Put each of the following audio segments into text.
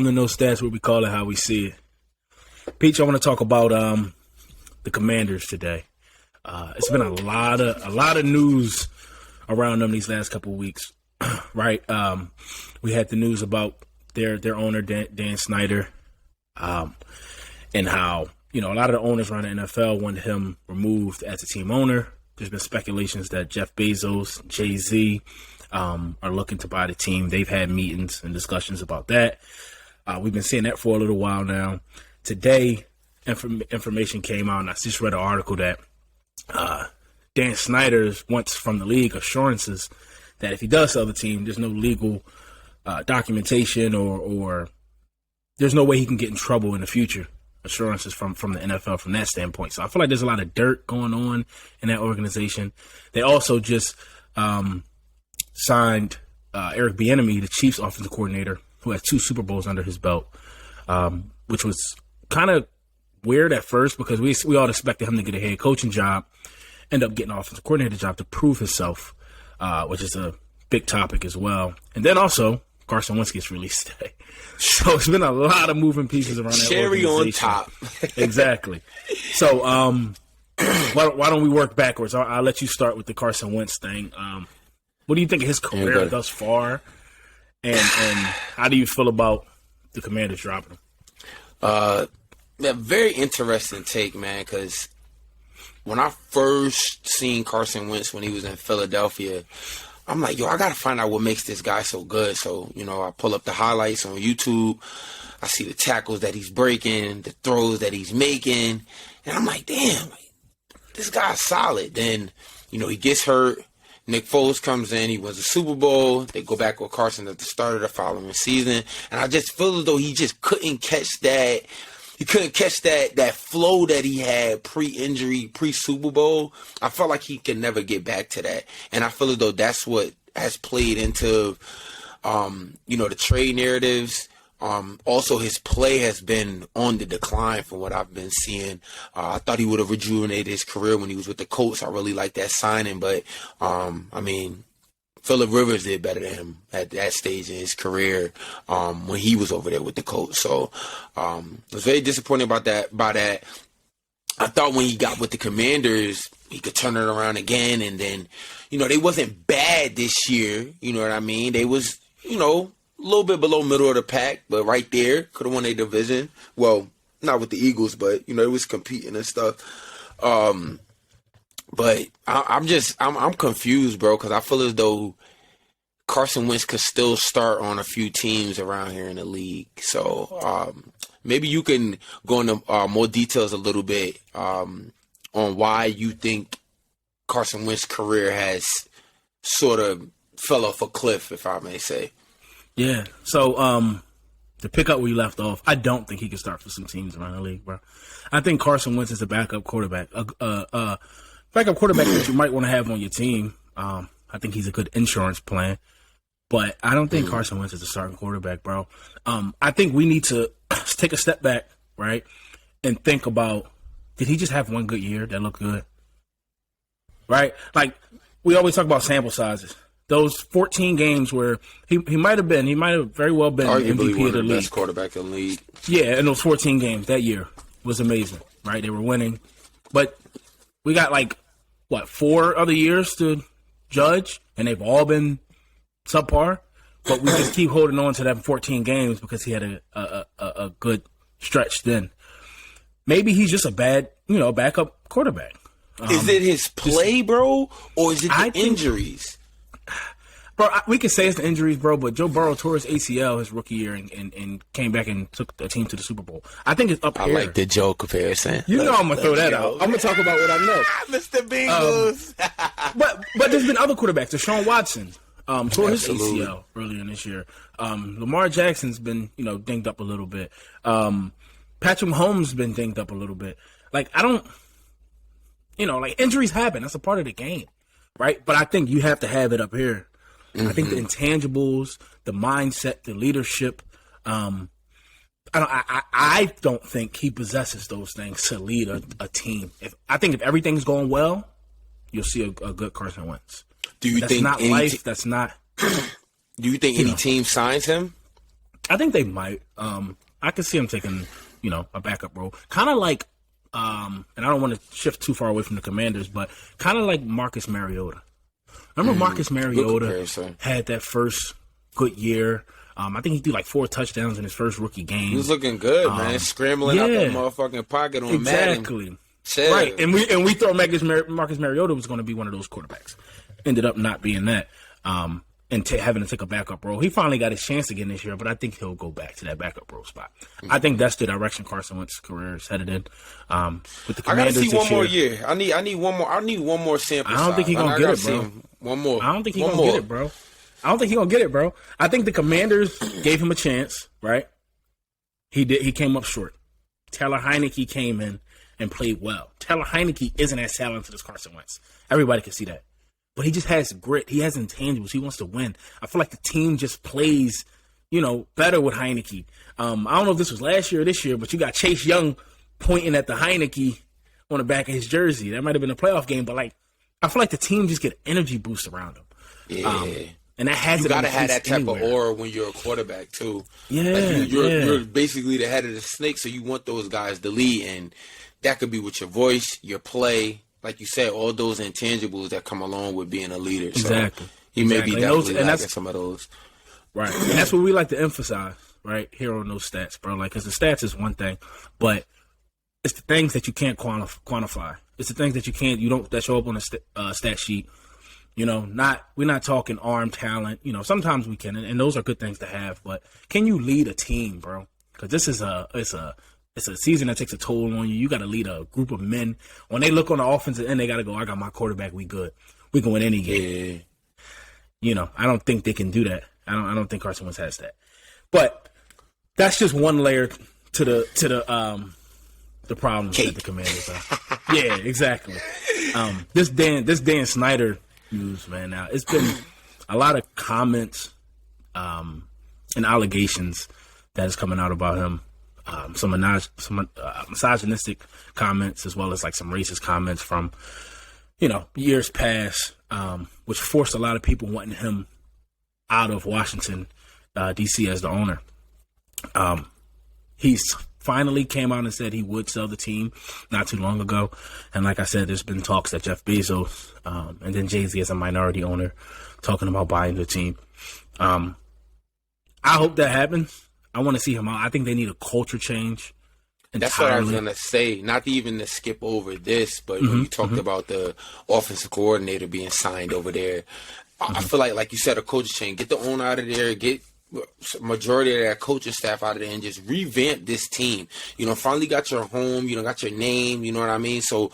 The No Stats, where we call it how we see it. Peach, I want to talk about the Commanders today. It's been a lot of news around them these last couple of weeks, right? We had the news about their owner Dan Snyder, and how a lot of the owners around the NFL wanted him removed as a team owner. There's been speculations that Jeff Bezos, Jay-Z, are looking to buy the team. They've had meetings and discussions about that. We've been seeing that for a little while now. Today, information came out, and I just read an article that Dan Snyder wants from the league assurances that if he does sell the team, there's no legal documentation or there's no way he can get in trouble in the future. Assurances from the NFL from that standpoint. So I feel like there's a lot of dirt going on in that organization. They also just signed Eric Bieniemy, the Chiefs offensive coordinator, who has 2 Super Bowls under his belt, which was kind of weird at first because we all expected him to get a head coaching job, end up getting an offensive coordinator job to prove himself, which is a big topic as well. And then also, Carson Wentz gets released today. So it's been a lot of moving pieces around that Cherry organization. on top. Exactly. So why don't we work backwards? I'll let you start with the Carson Wentz thing. What do you think of his career thus far? And how do you feel about the Commanders dropping him? Yeah, very interesting take, man, because when I first seen Carson Wentz when he was in Philadelphia, I'm like, I got to find out what makes this guy so good. So, I pull up the highlights on YouTube. I see the tackles that he's breaking, the throws that he's making. And I'm like, damn, this guy's solid. Then, he gets hurt. Nick Foles comes in. He wins a Super Bowl. They go back with Carson at the start of the following season. And I just feel as though he just couldn't catch that. He couldn't catch that flow that he had pre-injury, pre-Super Bowl. I felt like he could never get back to that. And I feel as though that's what has played into, the trade narratives. Also, his play has been on the decline from what I've been seeing. I thought he would have rejuvenated his career when he was with the Colts. I really like that signing. But, Phillip Rivers did better than him at that stage in his career when he was over there with the Colts. So I was very disappointed about that. I thought when he got with the Commanders, he could turn it around again. And then, they wasn't bad this year. You know what I mean? They was, a little bit below middle of the pack, but right there, could have won a division. Well, not with the Eagles, but, it was competing and stuff. But I'm confused, bro, because I feel as though Carson Wentz could still start on a few teams around here in the league. So maybe you can go into more details a little bit on why you think Carson Wentz's career has sort of fell off a cliff, if I may say. Yeah. So to pick up where you left off, I don't think he can start for some teams around the league, bro. I think Carson Wentz is a backup quarterback. Backup quarterback that you might want to have on your team. I think he's a good insurance plan, but I don't think Carson Wentz is a starting quarterback, bro. I think we need to take a step back, right, and think about, did he just have one good year that looked good? Right? Like, we always talk about sample sizes. Those 14 games where he might have very well been arguably MVP one of the league. Best quarterback in the league. Yeah, and those 14 games that year was amazing, right? They were winning. But we got 4 other years to judge, and they've all been subpar. But we just keep holding on to them 14 games because he had a good stretch then. Maybe he's just a bad, backup quarterback. Is it his play, bro, or is it the injuries? Bro, we can say it's the injuries, bro, but Joe Burrow tore his ACL his rookie year and came back and took the team to the Super Bowl. I think it's up here. I like the Joe comparison. I'm going to throw that out. I'm going to talk about what I know. Mr. Bengals. But there's been other quarterbacks. Deshaun Watson tore his ACL earlier in this year. Lamar Jackson's been, dinged up a little bit. Patrick Mahomes has been dinged up a little bit. Injuries happen. That's a part of the game, right? But I think you have to have it up here. Mm-hmm. I think the intangibles, the mindset, the leadership. I don't think he possesses those things to lead a team. I think if everything's going well, you'll see a good Carson Wentz. Do you that's think not life? That's not. Do you think any team signs him? I think they might. I could see him taking, a backup role. Kind of like, and I don't want to shift too far away from the Commanders, but kind of like Marcus Mariota. Remember Marcus Mariota had that first good year. I think he threw like 4 touchdowns in his first rookie game. He was looking good, man. Scrambling out that motherfucking pocket on exactly. Madden. Right, and we thought Marcus Mariota was going to be one of those quarterbacks. Ended up not being that, and having to take a backup role. He finally got his chance again this year, but I think he'll go back to that backup role spot. I think that's the direction Carson Wentz's career is headed in. With the Commanders, I gotta see one more year. I need one more. I need one more sample. I don't think he's gonna get it, bro. One more. I don't think he's gonna get it, bro. I think the Commanders gave him a chance, right? He did. He came up short. Taylor Heineke came in and played well. Taylor Heineke isn't as talented as Carson Wentz. Everybody can see that. But he just has grit. He has intangibles. He wants to win. I feel like the team just plays, better with Heineke. I don't know if this was last year or this year, but you got Chase Young pointing at the Heineke on the back of his jersey. That might have been a playoff game, but I feel like the team just get energy boost around him. Yeah. And that has you got to have that type of aura when you're a quarterback too. Yeah, you're basically the head of the snake, so you want those guys to lead, and that could be with your voice, your play, like you said, all those intangibles that come along with being a leader. Exactly. So he may be definitely lacking some of those. Right, and that's what we like to emphasize, right here on those stats, bro. Like, because the stats is one thing, but it's the things that you can't quantify. It's the things that that show up on a stat sheet. We're not talking arm talent. Sometimes we can, and those are good things to have. But can you lead a team, bro? Because this is it's a season that takes a toll on you. You got to lead a group of men. When they look on the offensive end, they got to go, I got my quarterback. We good. We can win any game. Yeah. I don't think they can do that. I don't think Carson Wentz has that. But that's just one layer to the problems that the Commanders are. Yeah, exactly. This Dan Snyder news, man. Now it's been a lot of comments and allegations that is coming out about him. Some misogynistic comments, as well as like some racist comments from years past, which forced a lot of people wanting him out of Washington, D.C. as the owner. He's finally came out and said he would sell the team not too long ago. And like I said, there's been talks that Jeff Bezos and then Jay-Z as a minority owner talking about buying the team. I hope that happens. I want to see him out. I think they need a culture change entirely. That's what I was going to say. Not even to skip over this, but when you talked about the offensive coordinator being signed over there, I feel like you said, a culture change. Get the owner out of there. Get majority of that coaching staff out of there and just revamp this team. Finally got your home, got your name, you know what I mean? So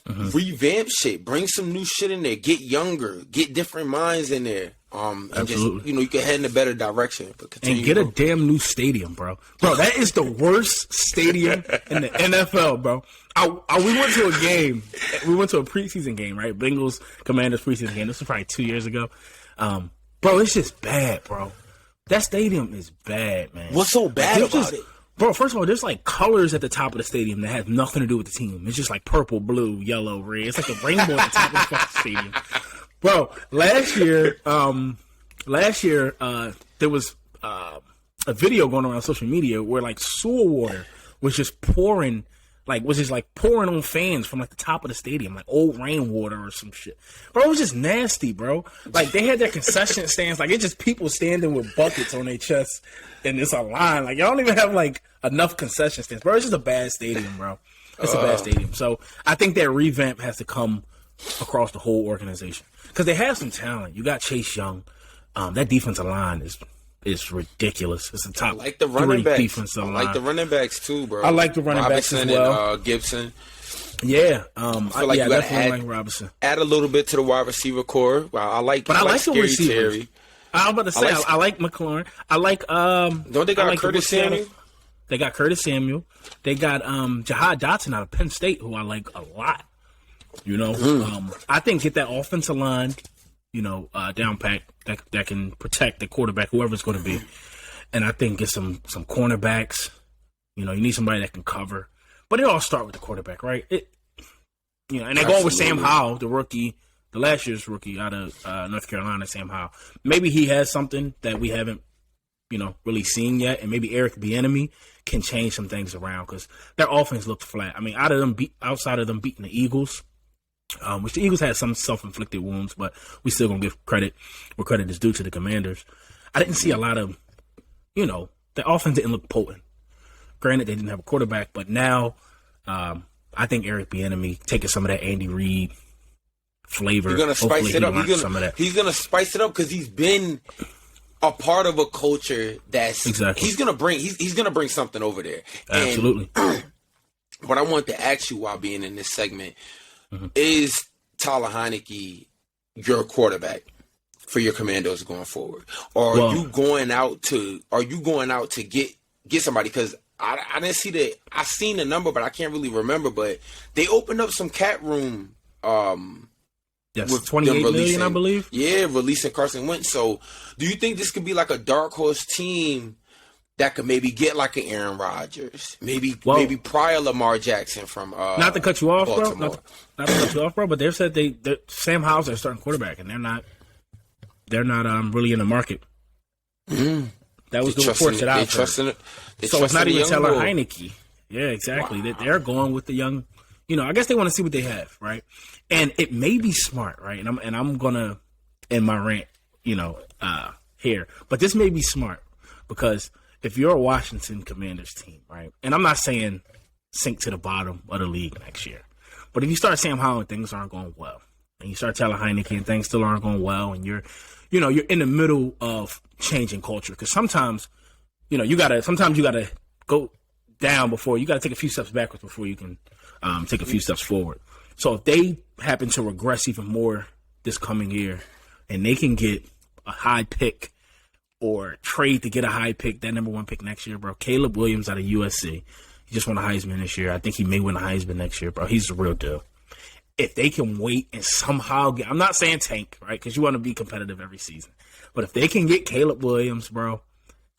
revamp shit, bring some new shit in there, get younger, get different minds in there. And Absolutely. just, you can head in a better direction. But and get a damn new stadium, bro. Bro, that is the worst stadium in the NFL, bro. We went to a game. We went to a preseason game, right? Bengals Commanders preseason game. This was probably 2 years ago. Bro, it's just bad, bro. That stadium is bad, man. What's so bad about it? Bro, first of all, there's like colors at the top of the stadium that have nothing to do with the team. It's just like purple, blue, yellow, red. It's like a rainbow at the top of the fucking stadium. Bro, last year, there was a video going around social media where like sewer water was just pouring on fans from like the top of the stadium, like old rainwater or some shit. Bro, it was just nasty, bro. Like they had their concession stands, like it's just people standing with buckets on their chests, and it's a line. Like y'all don't even have like enough concession stands, bro. It's just a bad stadium, bro. It's a bad stadium. So I think that revamp has to come across the whole organization because they have some talent. You got Chase Young. That defensive line is ridiculous. It's the top. I like the running backs. Defensive line. I like the running backs too, bro. I like the running backs as well. And Gibson. Yeah, I feel like you definitely like Robinson. Add a little bit to the wide receiver core. I like the receivers. Terry. I was about to say I like McLaurin. I like Don't they got Curtis Samuel? They got Curtis Samuel. They got Jahad Dotson out of Penn State, who I like a lot. I think get that offensive line, down pat that can protect the quarterback, whoever's going to be. And I think get some cornerbacks. You need somebody that can cover. But it all start with the quarterback, right? And they go with Sam Howell, the rookie, the last year's rookie out of North Carolina, Sam Howell. Maybe he has something that we haven't really seen yet. And maybe Eric Bieniemy can change some things around because their offense looked flat. I mean, outside of them beating the Eagles, which the Eagles had some self-inflicted wounds, but we still going to give credit where credit is due to the Commanders. I didn't see a lot of, the offense didn't look potent. Granted, they didn't have a quarterback, but now I think Eric Bieniemy taking some of that Andy Reid flavor. He's gonna spice it up. He's gonna spice it up because he's been a part of a culture that's exactly. He's gonna bring something over there. Absolutely. And what I want to ask you while being in this segment is Tyler Heineke your quarterback for your Commandos going forward, or are you going out to get somebody? Because I didn't see I seen the number, but I can't really remember. But they opened up some cap room. Yes, with $28 million, I believe. Yeah, releasing Carson Wentz. So, do you think this could be like a dark horse team that could maybe get like an Aaron Rodgers, maybe prior Lamar Jackson from not to cut you off, Baltimore. bro. Not to cut you off, bro. But they've said Sam Howell's their starting quarterback, and they're not really in the market. That was the reports that I heard. So it's not even Taylor Heineke. Yeah, exactly. Wow. They're going with the young. I guess they want to see what they have, right? And it may be smart, right? And I'm gonna end my rant, here. But this may be smart because if you're a Washington Commanders team, right? And I'm not saying sink to the bottom of the league next year, but if you start Sam Howell and things aren't going well, and you start Taylor Heineke and things still aren't going well, and you're in the middle of changing culture, because sometimes you gotta go down before you gotta take a few steps backwards before you can take a few steps forward. So if they happen to regress even more this coming year, and they can get a high pick or trade to get a high pick, that number 1 pick next year, bro. Caleb Williams out of USC. He just won a Heisman this year. I think he may win a Heisman next year, bro. He's the real deal. If they can wait and somehow get, I'm not saying tank, right? Because you want to be competitive every season. But if they can get Caleb Williams, bro.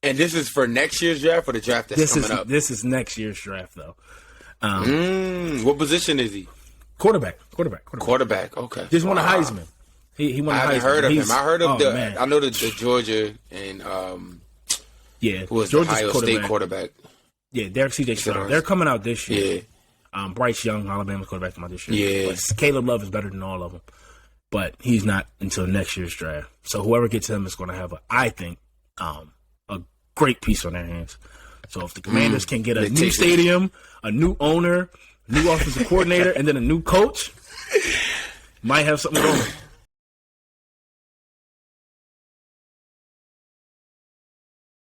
And this is for next year's draft or the draft that's coming up? This is next year's draft, though. What position is he? Quarterback. Okay. Just won a Heisman. He won a Heisman. I haven't heard of him. I heard of man. I know the Georgia and who was the Ohio State quarterback? Yeah, Derek C.J. Stroud. They're coming out this year. Yeah. Bryce Young, Alabama's quarterback, coming out this year. Yeah. But Caleb Love is better than all of them, but he's not until next year's draft. So whoever gets him is going to have I think, a great piece on their hands. So if the Commanders can get a new stadium, a new owner, new offensive coordinator, and then a new coach, might have something going.